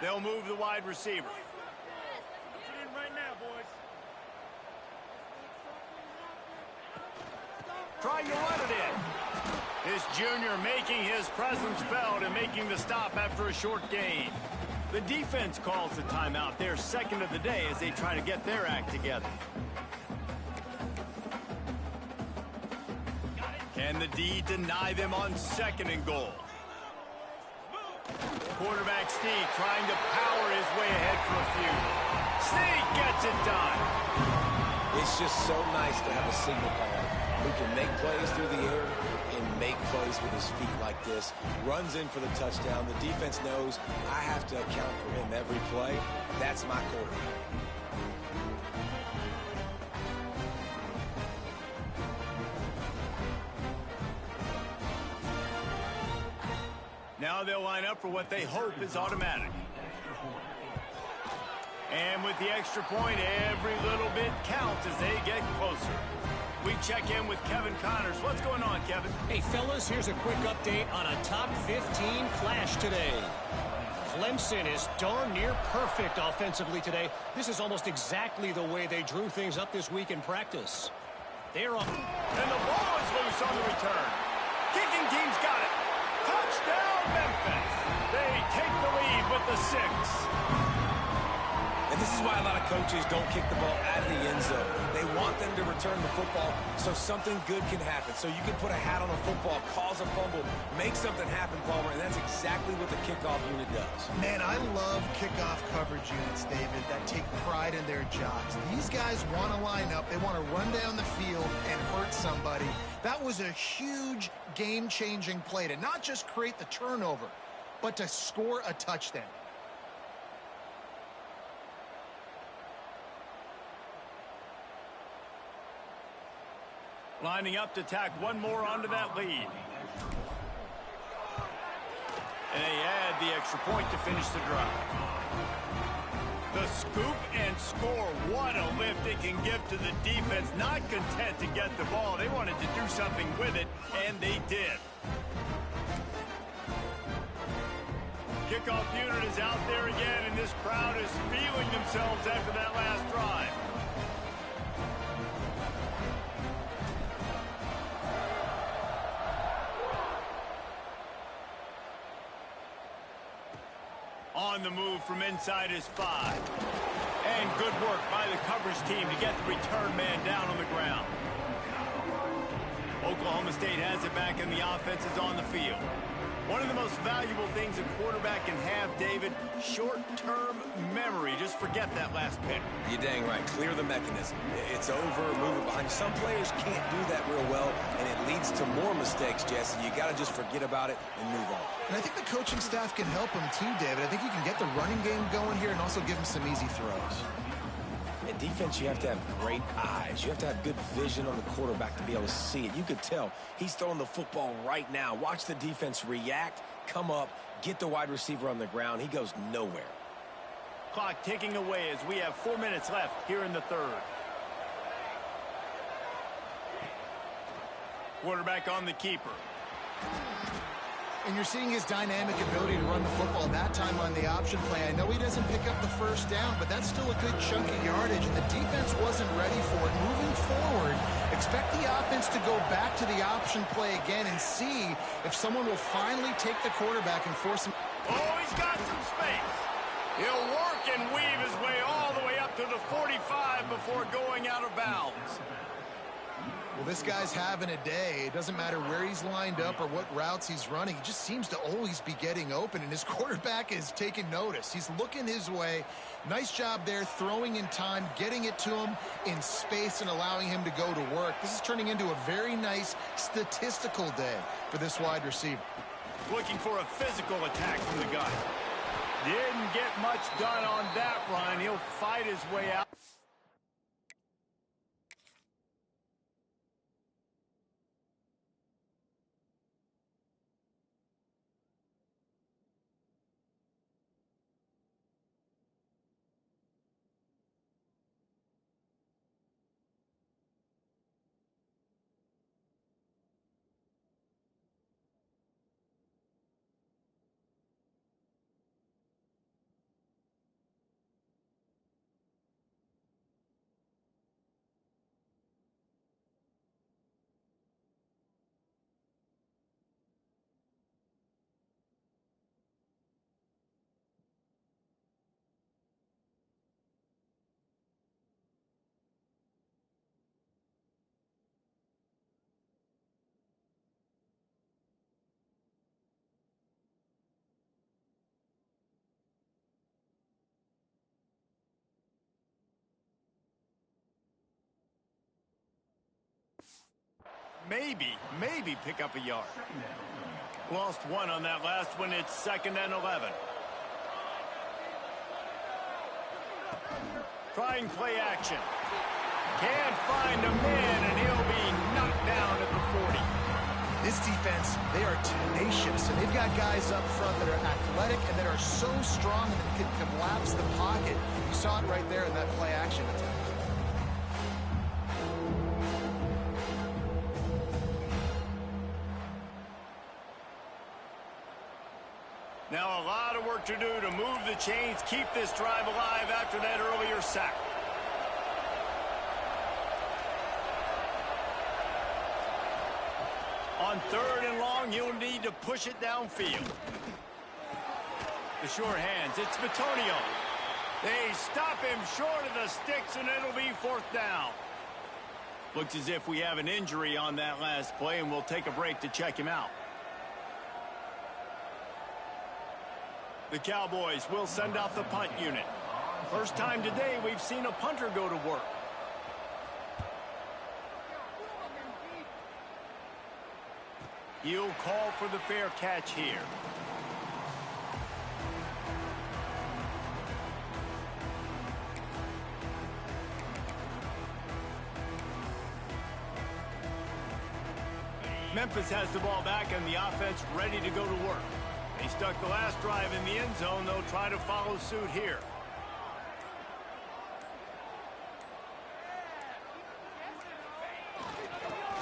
They'll move the wide receiver. Get in right now, boys. Trying to run it in. This junior making his presence felt and making the stop after a short gain. The defense calls the timeout. They're second of the day as they try to get their act together. Can the D deny them on 2nd and goal? Quarterback Steve trying to power his way ahead for a few. Steve gets it done. It's just so nice to have a signal caller who can make plays through the air and make plays with his feet like this. Runs in for the touchdown. The defense knows I have to account for him every play. That's my quarterback. Now they'll line up for what they hope is automatic. And with the extra point, every little bit counts as they get closer. We check in with Kevin Connors. What's going on, Kevin? Hey, fellas, here's a quick update on a top 15 clash today. Clemson is darn near perfect offensively today. This is almost exactly the way they drew things up this week in practice. They're on. And the ball is loose on the return. Kicking team's got it. Touchdown, Memphis. They take the lead with the 6. And this is why a lot of coaches don't kick the ball out of the end zone. They want them to return the football so something good can happen. So you can put a hat on a football, cause a fumble, make something happen, Palmer, and that's exactly what the kickoff unit does. Man, I love kickoff coverage units, David, that take pride in their jobs. These guys want to line up. They want to run down the field and hurt somebody. That was a huge game-changing play to not just create the turnover, but to score a touchdown. Lining up to tack one more onto that lead. And they add the extra point to finish the drive. The scoop and score. What a lift it can give to the defense. Not content to get the ball. They wanted to do something with it, and they did. Kickoff unit is out there again, and this crowd is feeling themselves after that last drive. On the move from inside his 5. And good work by the coverage team to get the return man down on the ground. Oklahoma State has it back and the offense is on the field. One of the most valuable things a quarterback can have, David, short-term memory. Just forget that last pick. You're dang right. Clear the mechanism. It's over, move it behind you. Some players can't do that real well, and it leads to more mistakes, Jesse. You got to just forget about it and move on. And I think the coaching staff can help him too, David. I think you can get the running game going here and also give him some easy throws. In defense, you have to have great eyes. You have to have good vision on the quarterback to be able to see it. You could tell he's throwing the football right now. Watch the defense react, come up, get the wide receiver on the ground. He goes nowhere. Clock ticking away as we have 4 minutes left here in the third. Quarterback on the keeper. And you're seeing his dynamic ability to run the football that time on the option play. I know he doesn't pick up the first down, but that's still a good chunk of yardage, and the defense wasn't ready for it. Moving forward, expect the offense to go back to the option play again and see if someone will finally take the quarterback and force him. Oh, he's got some space. He'll work and weave his way all the way up to the 45 before going out of bounds. Well, this guy's having a day. It doesn't matter where he's lined up or what routes he's running. He just seems to always be getting open, and his quarterback is taking notice. He's looking his way. Nice job there, throwing in time, getting it to him in space and allowing him to go to work. This is turning into a very nice statistical day for this wide receiver. Looking for a physical attack from the guy. Didn't get much done on that run. He'll fight his way out. Maybe pick up a yard. Lost one on that last one. It's 2nd and 11. Trying play action. Can't find a man, and he'll be knocked down at the 40. This defense, they are tenacious, and they've got guys up front that are athletic and that are so strong and can collapse the pocket. You saw it right there in that play action attempt. Now a lot of work to do to move the chains, keep this drive alive after that earlier sack. On 3rd and long, you'll need to push it downfield. The sure hands, it's Bitonio. They stop him short of the sticks, and it'll be 4th down. Looks as if we have an injury on that last play, and we'll take a break to check him out. The Cowboys will send out the punt unit. First time today we've seen a punter go to work. He'll call for the fair catch here. Memphis has the ball back and the offense ready to go to work. They stuck the last drive in the end zone. They'll try to follow suit here.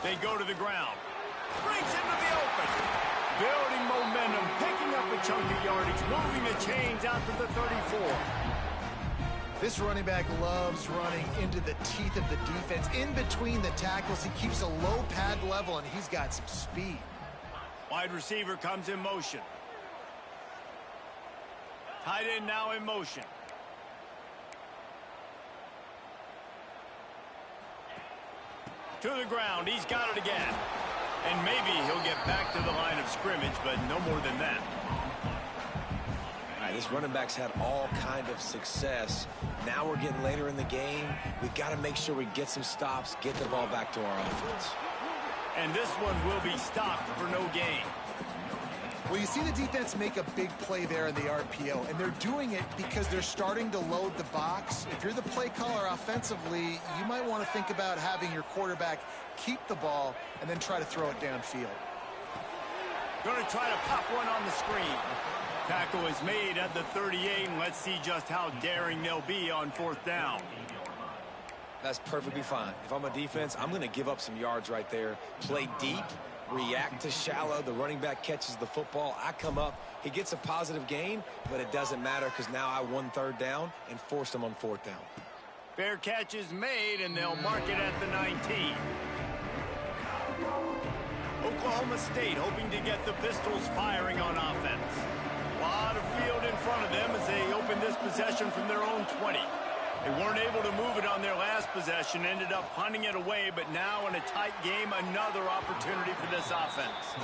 They go to the ground. Brings into the open. Building momentum, picking up a chunk of yardage, moving the chains out to the 34. This running back loves running into the teeth of the defense. In between the tackles, he keeps a low pad level, and he's got some speed. Wide receiver comes in motion. Tight end now in motion. To the ground. He's got it again. And maybe he'll get back to the line of scrimmage, but no more than that. All right, this running back's had all kind of success. Now we're getting later in the game. We've got to make sure we get some stops, get the ball back to our offense. And this one will be stopped for no gain. Well, you see the defense make a big play there in the RPO, and they're doing it because they're starting to load the box. If you're the play caller offensively, you might want to think about having your quarterback keep the ball and then try to throw it downfield. Going to try to pop one on the screen. Tackle is made at the 38, and let's see just how daring they'll be on 4th down. That's perfectly fine. If I'm a defense, I'm going to give up some yards right there. Play deep. React to shallow. The running back catches the football. I come up. He gets a positive gain, but it doesn't matter because now I won 3rd down and forced him on 4th down. Fair catch is made, and they'll mark it at the 19. Oklahoma State hoping to get the Pistols firing on offense. A lot of field in front of them as they open this possession from their own 20. They weren't able to move it on their last possession, ended up punting it away, but now in a tight game, another opportunity for this offense.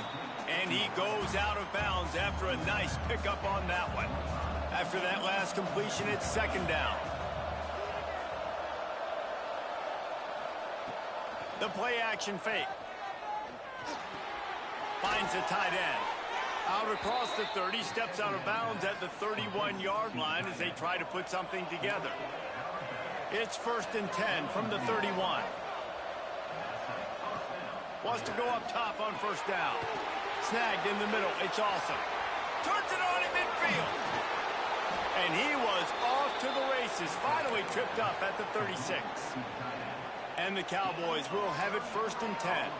And he goes out of bounds after a nice pickup on that one. After that last completion, it's 2nd down. The play action fake. Finds a tight end. Out across the 30, steps out of bounds at the 31-yard line as they try to put something together. It's 1st and 10 from the 31. Wants to go up top on 1st down. Snagged in the middle. It's awesome. Turns it on in midfield. And he was off to the races. Finally tripped up at the 36. And the Cowboys will have it 1st and 10.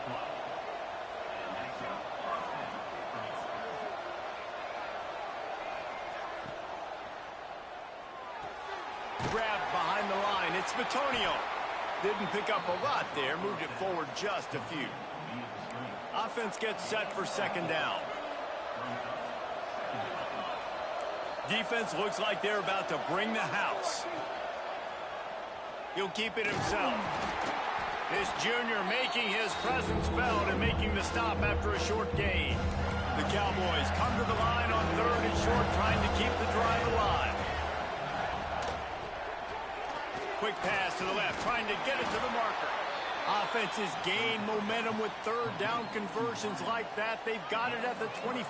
Grabbed behind the line. It's Bitonio. Didn't pick up a lot there. Moved it forward just a few. Offense gets set for 2nd down. Defense looks like they're about to bring the house. He'll keep it himself. This junior making his presence felt and making the stop after a short gain. The Cowboys come to the line on 3rd and short, trying to keep the drive alive. Quick pass to the left, trying to get it to the marker. Offenses gain momentum with 3rd down conversions like that. They've got it at the 25.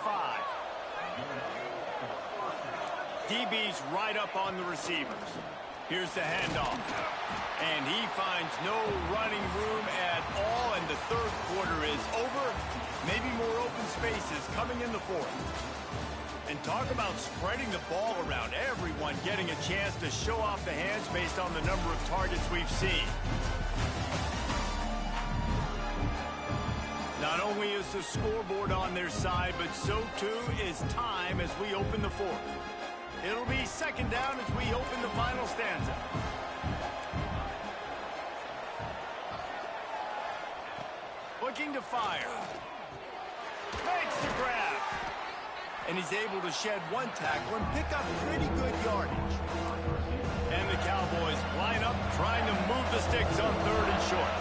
DB's right up on the receivers. Here's the handoff. And he finds no running room at all, and the 3rd quarter is over. Maybe more open spaces coming in the fourth. And talk about spreading the ball around. Everyone getting a chance to show off the hands based on the number of targets we've seen. Not only is the scoreboard on their side, but so too is time as we open the fourth. It'll be second down as we open the final stanza. Looking to fire. Makes the grab. And he's able to shed one tackle and pick up pretty good yardage. And the Cowboys line up trying to move the sticks on 3rd and short.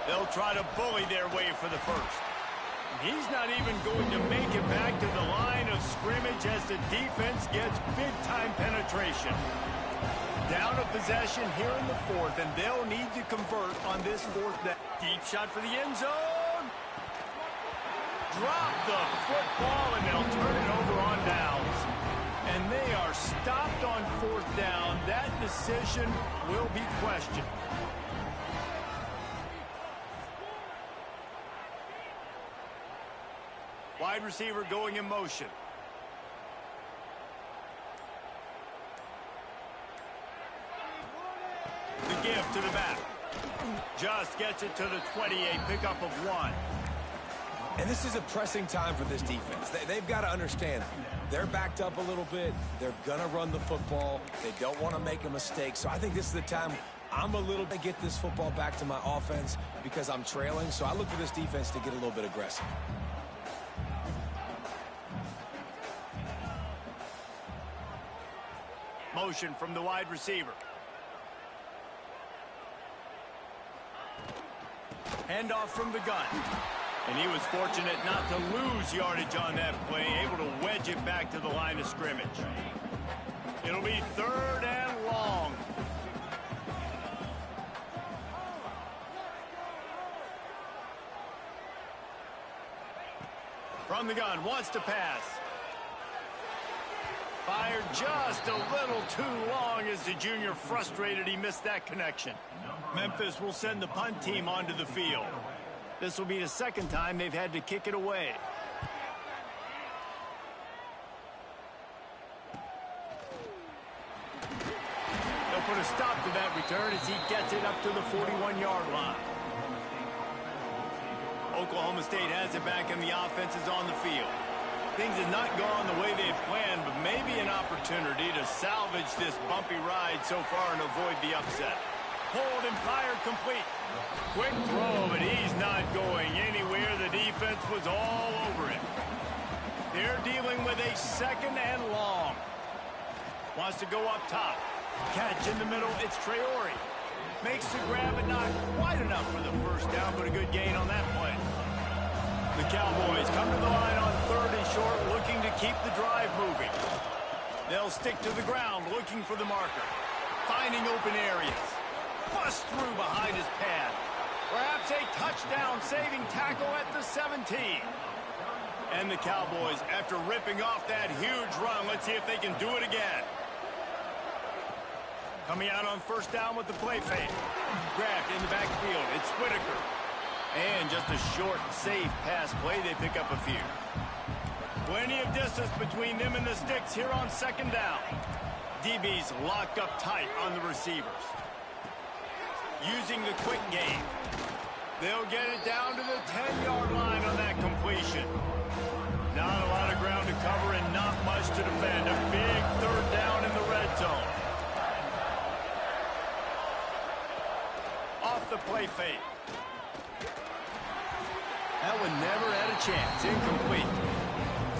They'll try to bully their way for the first. He's not even going to make it back to the line of scrimmage as the defense gets big-time penetration. Down a possession here in the fourth, and they'll need to convert on this fourth down. Deep shot for the end zone. Drop the football, and they'll turn it over on downs. And they are stopped on 4th down. That decision will be questioned. Wide receiver going in motion. The give to the back. Just gets it to the 28, pickup of 1. And this is a pressing time for this defense. They've got to understand, they're backed up a little bit. They're going to run the football. They don't want to make a mistake. So I think this is the time I'm a little bit get this football back to my offense because I'm trailing. So I look for this defense to get a little bit aggressive. Motion from the wide receiver. Handoff from the gun. And he was fortunate not to lose yardage on that play, able to wedge it back to the line of scrimmage. It'll be 3rd and long. From the gun, wants to pass. Fired just a little too long as the junior frustrated he missed that connection. Memphis will send the punt team onto the field. This will be the second time they've had to kick it away. They'll put a stop to that return as he gets it up to the 41-yard line. Oklahoma State has it back and the offense is on the field. Things have not gone the way they had planned, but maybe an opportunity to salvage this bumpy ride so far and avoid the upset. Pulled and fired complete. Quick throw, but he's not going anywhere. The defense was all over him. They're dealing with a 2nd and long. Wants to go up top. Catch in the middle, it's Traore. Makes the grab, but not quite enough for the first down, but a good gain on that play. The Cowboys come to the line on 3rd and short, looking to keep the drive moving. They'll stick to the ground, looking for the marker. Finding open areas. Bust through behind his pad. Perhaps a touchdown-saving tackle at the 17. And the Cowboys, after ripping off that huge run, let's see if they can do it again. Coming out on 1st down with the play fake. Grabbed in the backfield. It's Whitaker. And just a short, safe pass play. They pick up a few. Plenty of distance between them and the sticks here on 2nd down. DB's locked up tight on the receivers. Using the quick game. They'll get it down to the 10-yard line on that completion. Not a lot of ground to cover and not much to defend. A big 3rd down in the red zone. Off the play fake. That one never had a chance. Incomplete.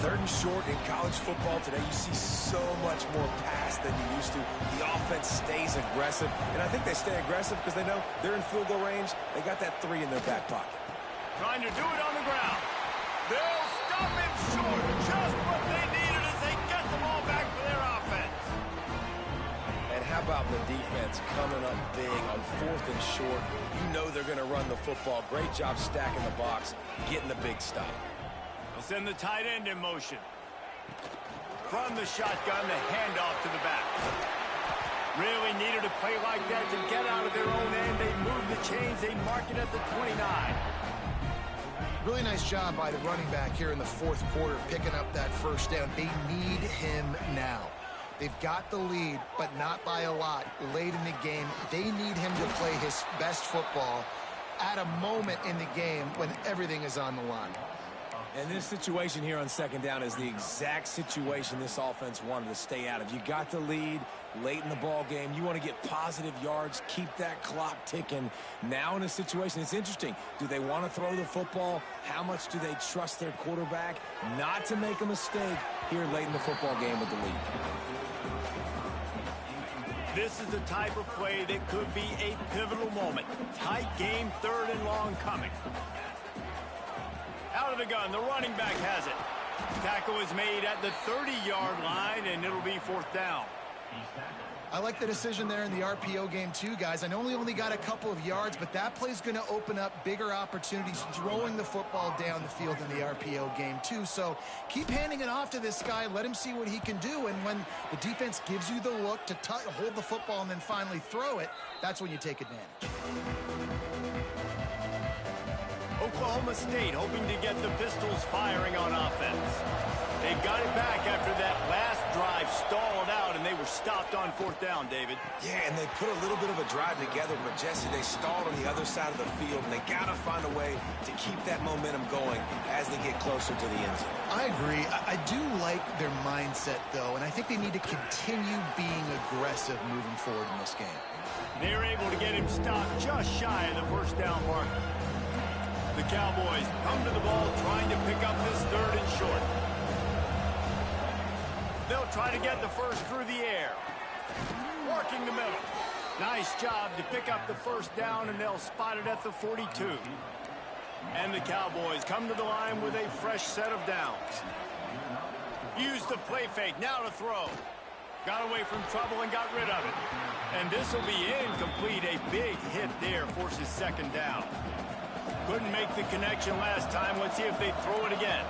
3rd and short in college football today. You see so much more pass than you used to. The offense stays aggressive, and I think they stay aggressive because they know they're in field goal range. They got that 3 in their back pocket. Trying to do it on the ground. They'll stop him short. Just what they needed as they get the ball back for their offense. And how about the defense coming up big on 4th and short? You know they're going to run the football. Great job stacking the box, getting the big stop. They'll send the tight end in motion. From the shotgun, the handoff to the back. Really needed a play like that to get out of their own end. They move the chains. They mark it at the 29. Really nice job by the running back here in the fourth quarter, picking up that first down. They need him now. They've got the lead, but not by a lot late in the game. They need him to play his best football at a moment in the game when everything is on the line. And this situation here on second down is the exact situation this offense wanted to stay out of. You got the lead late in the ball game. You want to get positive yards, keep that clock ticking. Now in a situation, it's interesting. Do they want to throw the football? How much do they trust their quarterback not to make a mistake here late in the football game with the lead? This is the type of play that could be a pivotal moment. Tight game, third and long coming. Out of the gun, the running back has it. Tackle is made at the 30-yard line, and it'll be fourth down. I like the decision there in the RPO game too, guys. I know we only got a couple of yards, but that play's going to open up bigger opportunities throwing the football down the field in the RPO game too. So keep handing it off to this guy. Let him see what he can do. And when the defense gives you the look to hold the football and then finally throw it, that's when you take advantage. Oklahoma State hoping to get the Pistols firing on offense. They've got it back after that last drive stalled out, and they were stopped on fourth down, David. Yeah, and they put a little bit of a drive together, but Jesse, they stalled on the other side of the field, and they got to find a way to keep that momentum going as they get closer to the end zone. I agree. I do like their mindset, though, and I think they need to continue being aggressive moving forward in this game. They're able to get him stopped just shy of the first down mark. The Cowboys come to the ball trying to pick up this third and short. They'll try to get the first through the air. Working the middle. Nice job to pick up the first down, and they'll spot it at the 42. And the Cowboys come to the line with a fresh set of downs. Used the play fake, now to throw. Got away from trouble and got rid of it. And this will be incomplete. A big hit there forces second down. Couldn't make the connection last time. Let's see if they throw it again.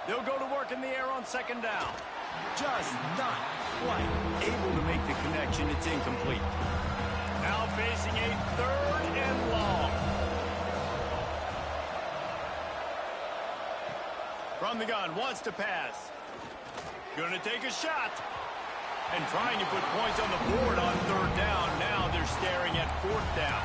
They'll go to work in the air on second down. Just not quite able to make the connection. It's incomplete. Now facing a third and long. From the gun, wants to pass. Gonna take a shot. And trying to put points on the board on third down. Now they're staring at fourth down.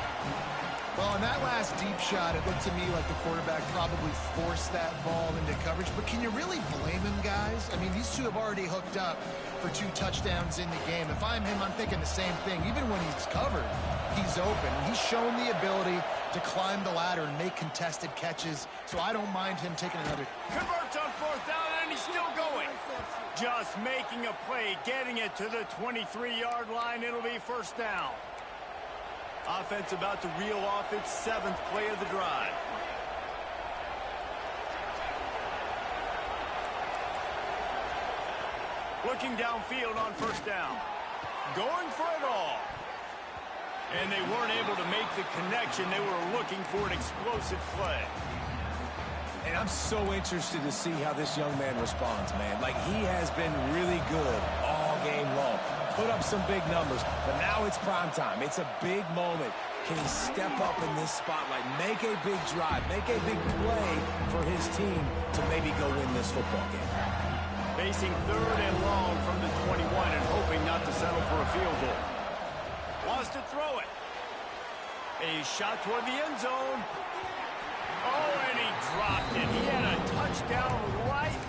Well, in that last deep shot, it looked to me like the quarterback probably forced that ball into coverage. But can you really blame him, guys? I mean, these two have already hooked up for 2 touchdowns in the game. If I'm him, I'm thinking the same thing. Even when he's covered, he's open. He's shown the ability to climb the ladder and make contested catches. So I don't mind him taking another. Converts on fourth down, and he's still going. Just making a play, getting it to the 23-yard line. It'll be first down. Offense about to reel off its 7th play of the drive. Looking downfield on first down. Going for it all. And they weren't able to make the connection. They were looking for an explosive play. And I'm so interested to see how this young man responds, man. Like, he has been really good all game long. Put up some big numbers, but now it's prime time. It's a big moment. Can he step up in this spotlight, make a big drive, make a big play for his team to maybe go win this football game? Facing third and long from the 21 and hoping not to settle for a field goal. Wants to throw it. A shot toward the end zone. Oh, and he dropped it. He had a touchdown right